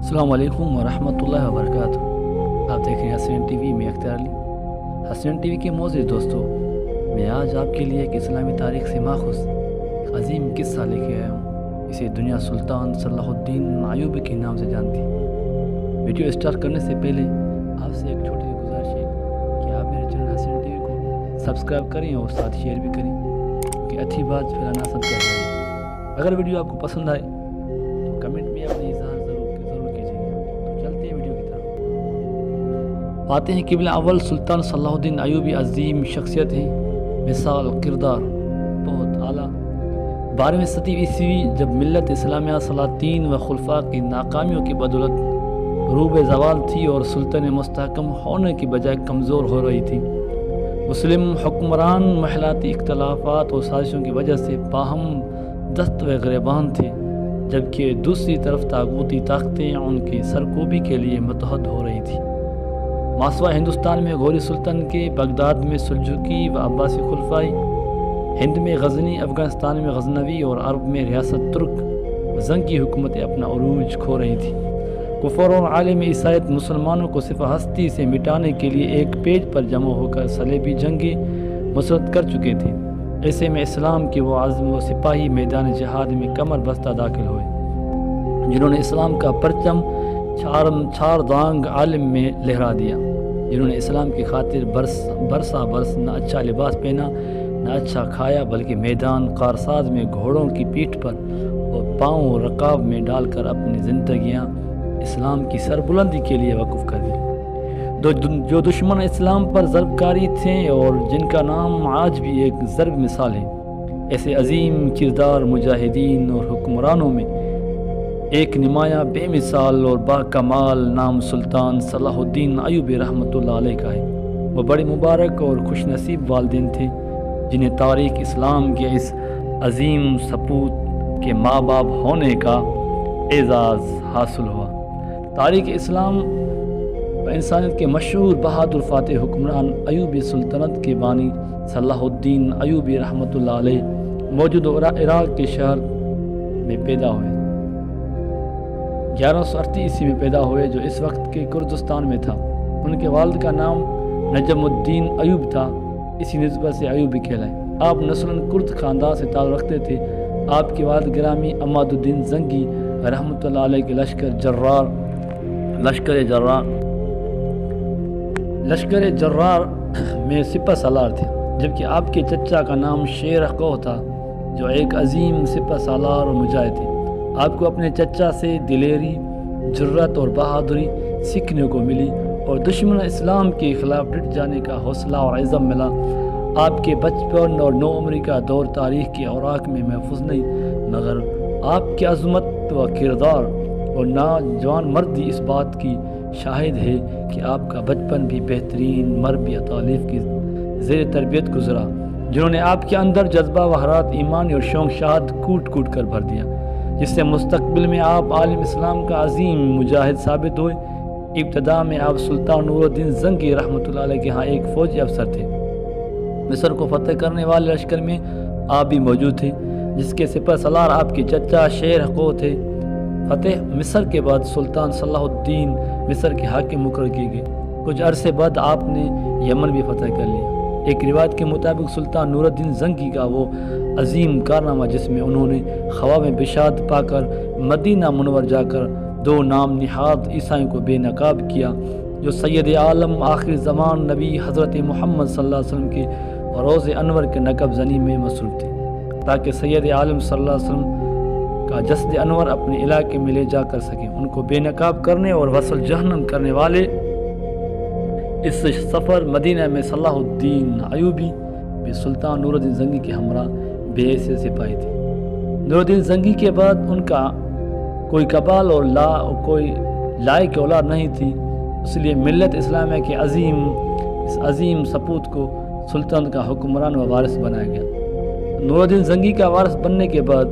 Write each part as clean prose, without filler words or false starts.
السلام علیکم ورحمۃ اللہ وبرکاتہ۔ آپ دیکھ رہے ہیں حسین ٹی وی میں اختیار علی۔ حسین ٹی وی کے معزز دوستوں، میں آج آپ کے لیے ایک اسلامی تاریخ سے ماخوذ ایک عظیم قصہ لے کے آیا ہوں۔ اسے دنیا سلطان صلاح الدین ایوبی کے نام سے جانتی ہے۔ ویڈیو اسٹارٹ کرنے سے پہلے آپ سے ایک چھوٹی سی گزارش ہے کہ آپ میرے چینل حسین ٹی وی کو سبسکرائب کریں اور ساتھ شیئر بھی کریں، کیونکہ اچھی بات پھیلانا صدقہ جاریہ۔ اگر ویڈیو آپ کو پسند آئے تو کمنٹ میں اپنی اظہار ضرور کیجیے گا۔ تو چلتے ہیں ویڈیو کی طرف۔ پاتے ہیں قبلہ اول سلطان صلاح الدین ایوبی عظیم شخصیت ہیں، مثال کردار بہت اعلیٰ۔ 12ویں صدی عیسوی جب ملت اسلامیہ سلاطین و خلفاء کی ناکامیوں کی بدولت روبے زوال تھی اور سلطنت مستحکم ہونے کی بجائے کمزور ہو رہی تھی، مسلم حکمران محلاتی اختلافات اور سازشوں کی وجہ سے باہم دست و گریبان تھے، جبکہ دوسری طرف طاغوتی طاقتیں ان کی سرکوبی کے لیے متحد ہو رہی تھیں۔ ماسوا ہندوستان میں غوری سلطان کے، بغداد میں سلجوقی و عباسی خلفائی، ہند میں غزنی، افغانستان میں غزنوی اور عرب میں ریاست ترک زنگی حکومتیں اپنا عروج کھو رہی تھیں۔ کفر اور عالم عیسائیت مسلمانوں کو صرف ہستی سے مٹانے کے لیے ایک پیج پر جمع ہو کر صلیبی جنگیں مسلط کر چکے تھے۔ ایسے میں اسلام کے وہ عظم و سپاہی میدان جہاد میں کمر بستہ داخل ہوئے، جنہوں نے اسلام کا پرچم چار دانگ عالم میں لہرا دیا، جنہوں نے اسلام کی خاطر برسا برس نہ اچھا لباس پہنا نہ اچھا کھایا، بلکہ میدان کارساز میں گھوڑوں کی پیٹھ پر اور پاؤں رکاب میں ڈال کر اپنی زندگیاں اسلام کی سربلندی کے لیے وقف کر دی۔ جو دشمن اسلام پر ضرب کاری تھے اور جن کا نام آج بھی ایک ضرب مثال ہے، ایسے عظیم کردار مجاہدین اور حکمرانوں میں ایک نمایاں بے مثال اور با کمال نام سلطان صلاح الدین ایوبی رحمۃ اللہ علیہ کا ہے۔ وہ بڑے مبارک اور خوش نصیب والدین تھے، جنہیں تاریخ اسلام کے اس عظیم سپوت کے ماں باپ ہونے کا اعزاز حاصل ہوا۔ تاریخ اسلام و انسانیت کے مشہور بہادر فاتح حکمران ایوبی سلطنت کے بانی صلاح الدین ایوبی رحمۃ اللہ علیہ موجودہ عراق کے شہر میں پیدا ہوئے۔ 1138 عیسوی میں پیدا ہوئے، جو اس وقت کے کردستان میں تھا۔ ان کے والد کا نام نجم الدین ایوب تھا، اسی نسبت سے ایوبی کہلائے۔ آپ نسلاً کرد خاندان سے تعلق رکھتے تھے۔ آپ کے والد گرامی عماد الدین زنگی رحمۃ اللہ علیہ کے لشکر جرار میں سپہ سالار تھے، جبکہ آپ کے چچا کا نام شیر کوہ تھا، جو ایک عظیم سپہ سالار اور مجاہد تھے۔ آپ کو اپنے چچا سے دلیری، جرات اور بہادری سیکھنے کو ملی اور دشمن اسلام کے خلاف ڈٹ جانے کا حوصلہ اور عزم ملا۔ آپ کے بچپن اور نوعمری کا دور تاریخ کے اوراق میں محفوظ نہیں، مگر آپ کی عظمت و کردار اور نوجوان مردی اس بات کی شاہد ہے کہ آپ کا بچپن بھی بہترین مربی تعلیف کی زیر تربیت گزرا، جنہوں نے آپ کے اندر جذبہ و حرارت ایمانی اور شوق شہادت کوٹ کوٹ کر بھر دیا، جس سے مستقبل میں آپ عالم اسلام کا عظیم مجاہد ثابت ہوئے۔ ابتدا میں آپ سلطان نور الدین زنگی رحمۃ اللہ علیہ کے ہاں ایک فوجی افسر تھے۔ مصر کو فتح کرنے والے لشکر میں آپ بھی موجود تھے، جس کے سپہ سالار آپ کے چچا شیر کوہ تھے۔ فتح مصر کے بعد سلطان صلاح الدین مصر کے حاکم مقرر کیے گئے۔ کچھ عرصے بعد آپ نے یمن بھی فتح کر لیا۔ ایک روایت کے مطابق سلطان نور الدین زنگی کا وہ عظیم کارنامہ، جس میں انہوں نے خوا میں بشارت پا کر مدینہ منور جا کر 2 نام نہاد عیسائیوں کو بے نقاب کیا، جو سید عالم آخر زمان نبی حضرت محمد صلی اللہ علیہ وسلم کے روز انور کے نقب زنی میں مصروف تھے، تاکہ سید عالم صلی اللہ علیہ وسلم کا جسد انور اپنے علاقے میں لے جا کر سکیں۔ ان کو بے نقاب کرنے اور وصل جہنم کرنے والے اس سفر مدینہ میں صلاح الدین ایوبی بھی سلطان نور الدین زنگی کے ہمراہ بے حیثیت سپاہی تھے۔ نور الدین زنگی کے بعد ان کا کوئی قبال اور کوئی لائق اولاد نہیں تھی، اس لیے ملت اسلامیہ کے اس عظیم سپوت کو سلطنت کا حکمران و وارث بنایا گیا۔ نور الدین زنگی کا وارث بننے کے بعد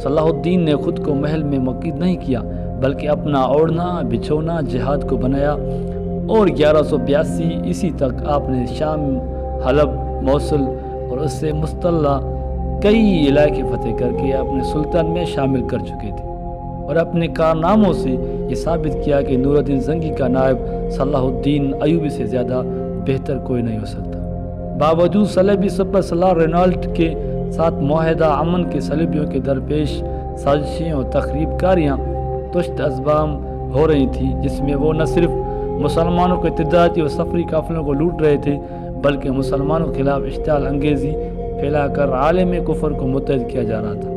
صلاح الدین نے خود کو محل میں مقید نہیں کیا، بلکہ اپنا اوڑھنا بچھونا جہاد کو بنایا، اور 1182 عیسوی تک آپ نے شام، حلب، موصل اور اس سے مستلہ کئی علاقے فتح کر کے اپنے سلطنت میں شامل کر چکے تھے۔ اور اپنے کارناموں سے یہ ثابت کیا کہ نور الدین زنگی کا نائب صلاح الدین ایوبی سے زیادہ بہتر کوئی نہیں ہو سکتا۔ باوجود صلیبی سپر سالار رینالڈ کے ساتھ معاہدہ امن کے صلیبیوں کے درپیش سازشیں اور تخریب کاریاں تشت ازبام ہو رہی تھیں، جس میں وہ نہ صرف مسلمانوں کے تجارتی اور سفری قافلوں کو لوٹ رہے تھے بلکہ مسلمانوں کے خلاف اشتعال انگیزی پھیلا کر عالم کفر کو متحد کیا جا رہا تھا۔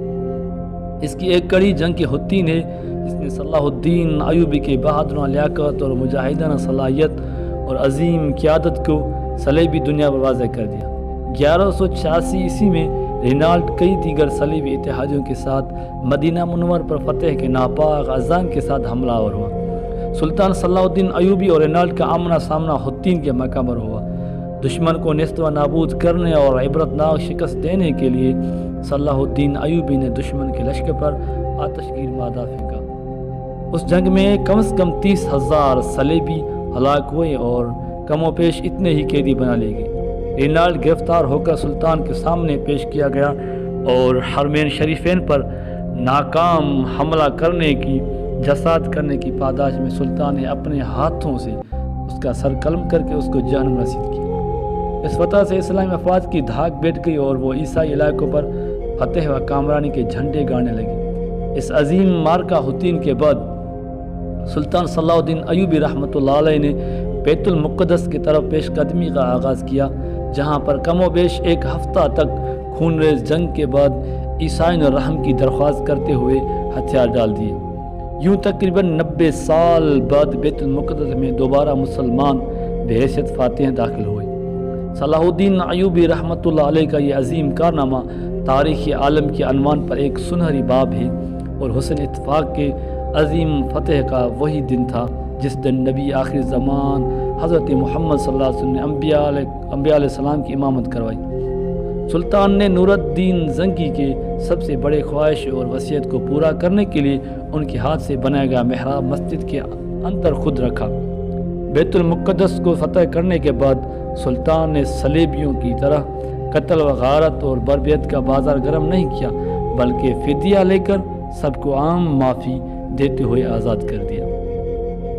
اس کی ایک کڑی جنگ حطین ہے جس نے صلاح الدین ایوبی کے بہادرانہ لیاقت اور مجاہدانہ صلاحیت اور عظیم قیادت کو صلیبی دنیا پر واضح کر دیا۔ 1186 عیسوی میں رینالڈ کئی دیگر صلیبی اتحادیوں کے ساتھ مدینہ منور پر فتح کے ناپاک عزائم کے ساتھ حملہ آور ہوا۔ سلطان صلاح الدین ایوبی اور رینالڈ کا آمنا سامنا حطین کے مقام پر ہوا۔ دشمن کو نیست و نابود کرنے اور عبرتناک شکست دینے کے لیے صلاح الدین ایوبی نے دشمن کے لشکر پر آتش گیر مادہ پھینکا۔ اس جنگ میں کم از کم 30,000 صلیبی ہلاک ہوئے اور کم و بیش اتنے ہی قیدی بنا لیے گئے۔ رینالڈ گرفتار ہو کر سلطان کے سامنے پیش کیا گیا اور حرمین شریفین پر ناکام حملہ کرنے کی جساد کرنے کی پاداش میں سلطان نے اپنے ہاتھوں سے اس کا سر قلم کر کے اس کو جہنم رسید کیا۔ اس فتح سے اسلامی افواج کی دھاک بیٹھ گئی اور وہ عیسائی علاقوں پر فتح و کامرانی کے جھنڈے گاڑنے لگے۔ اس عظیم مارکہ حطین کے بعد سلطان صلاح الدین ایوبی رحمۃ اللہ علیہ نے بیت المقدس کی طرف پیش قدمی کا آغاز کیا، جہاں پر کم و بیش ایک ہفتہ تک خونریز جنگ کے بعد عیسائیوں نے رحم کی درخواست کرتے ہوئے ہتھیار ڈال دیے۔ یوں تقریباً 90 سال بعد بیت المقدس میں دوبارہ مسلمان بحیثیت فاتح داخل ہوئے۔ صلاح الدین ایوبی رحمۃ اللہ علیہ کا یہ عظیم کارنامہ تاریخ عالم کے عنوان پر ایک سنہری باب ہے اور حسن اتفاق کے عظیم فتح کا وہی دن تھا جس دن نبی آخر زمان حضرت محمد صلی اللہ علیہ وسلم نے انبیاء علیہ السلام کی امامت کروائی۔ سلطان نے نور الدین زنگی کے سب سے بڑے خواہش اور وصیت کو پورا کرنے کے لیے ان کے ہاتھ سے بنایا گیا محراب مسجد کے اندر خود رکھا۔ بیت المقدس کو فتح کرنے کے بعد سلطان نے صلیبیوں کی طرح قتل و غارت اور بربریت کا بازار گرم نہیں کیا بلکہ فدیہ لے کر سب کو عام معافی دیتے ہوئے آزاد کر دیا۔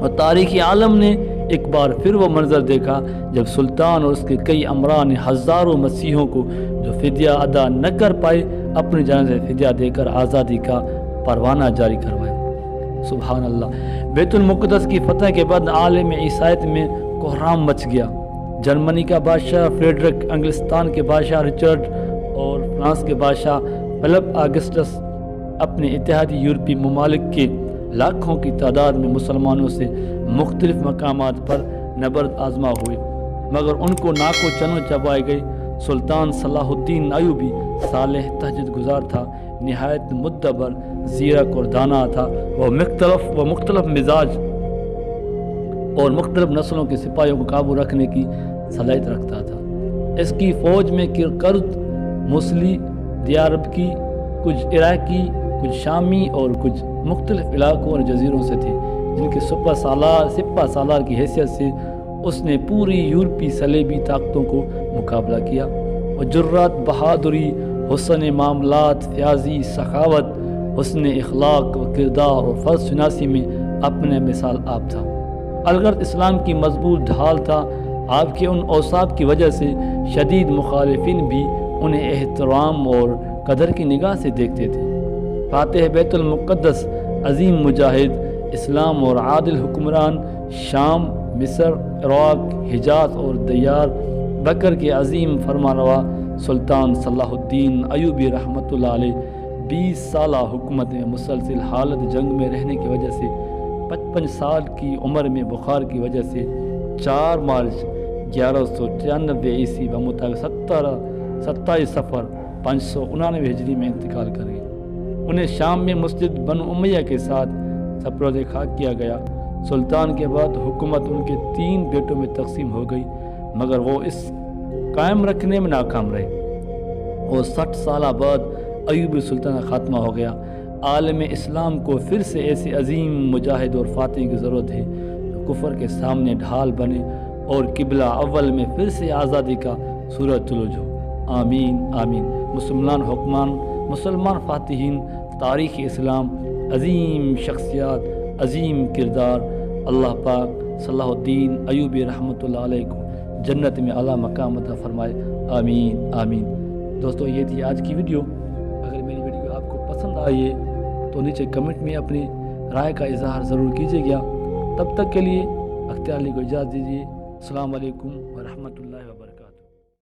اور تاریخ عالم نے ایک بار پھر وہ منظر دیکھا جب سلطان اور اس کے کئی امراء نے ہزاروں مسیحیوں کو جو فدیہ ادا نہ کر پائے اپنی جانب سے فدیہ دے کر آزادی کا پروانہ جاری کروایا۔ سبحان اللہ۔ بیت المقدس کی فتح کے بعد عالم عیسائیت میں کوہرام مچ گیا۔ جرمنی کا بادشاہ فریڈرک، انگلستان کے بادشاہ رچرڈ اور فرانس کے بادشاہ فلپ آگسٹس اپنے اتحادی یورپی ممالک کے لاکھوں کی تعداد میں مسلمانوں سے مختلف مقامات پر نبرد آزما ہوئے، مگر ان کو ناک و چنو چبائے گئے۔ سلطان صلاح الدین ایوبی صالح تہجد گزار تھا، نہایت مدبر، زیرک اور دانا تھا۔ وہ مختلف مزاج اور مختلف نسلوں کے سپاہیوں کو قابو رکھنے کی صلاحیت رکھتا تھا۔ اس کی فوج میں کرد، موصلی، دیاربکی، کچھ عراقی، کچھ شامی اور کچھ مختلف علاقوں اور جزیروں سے تھے، جن کے سپہ سالار کی حیثیت سے اس نے پوری یورپی صلیبی طاقتوں کو مقابلہ کیا۔ وہ جرات، بہادری، حسن معاملات، فیاضی، سخاوت، حسن اخلاق و کردار اور فرض شناسی میں اپنے مثال آپ تھا۔ الغرض اسلام کی مضبوط ڈھال تھا۔ آپ کے ان اوصاف کی وجہ سے شدید مخالفین بھی انہیں احترام اور قدر کی نگاہ سے دیکھتے تھے۔ فاتح بیت المقدس، عظیم مجاہد، اسلام اور عادل حکمران، شام، مصر، عراق، حجاز اور دیار بکر کے عظیم فرمانروا سلطان صلاح الدین ایوبی رحمۃ اللہ علیہ 20 سالہ حکومت میں مسلسل حالت جنگ میں رہنے کی وجہ سے 55 سال کی عمر میں بخار کی وجہ سے 4 مارچ 1193 عیسوی بمطابق 27 صفر 599 ہجری میں انتقال کر گئے۔ انہیں شام میں مسجد بنو امیہ کے ساتھ سپرد خاک کیا گیا۔ سلطان کے بعد حکومت ان کے 3 بیٹوں میں تقسیم ہو گئی، مگر وہ اس قائم رکھنے میں ناکام رہے اور 60 سالہ بعد ایوبی سلطان کا خاتمہ ہو گیا۔ عالم اسلام کو پھر سے ایسے عظیم مجاہد اور فاتح کی ضرورت ہے جو کفر کے سامنے ڈھال بنے اور قبلہ اول میں پھر سے آزادی کا سورج طلوع ہو۔ آمین آمین۔ مسلمان حکمان، مسلمان فاتحین، تاریخ اسلام عظیم شخصیات، عظیم کردار، اللہ پاک صلاح الدین ایوبی رحمۃ اللہ علیہ کو جنت میں اعلیٰ مقام عطا فرمائے، آمین آمین۔ دوستو یہ تھی آج کی ویڈیو۔ اگر میری ویڈیو آپ کو پسند آئی ہے تو نیچے کمنٹ میں اپنی رائے کا اظہار ضرور کیجیے گا۔ تب تک کے لیے اختیار علی کو اجازت دیجیے۔ السلام علیکم ورحمۃ اللہ وبرکاتہ۔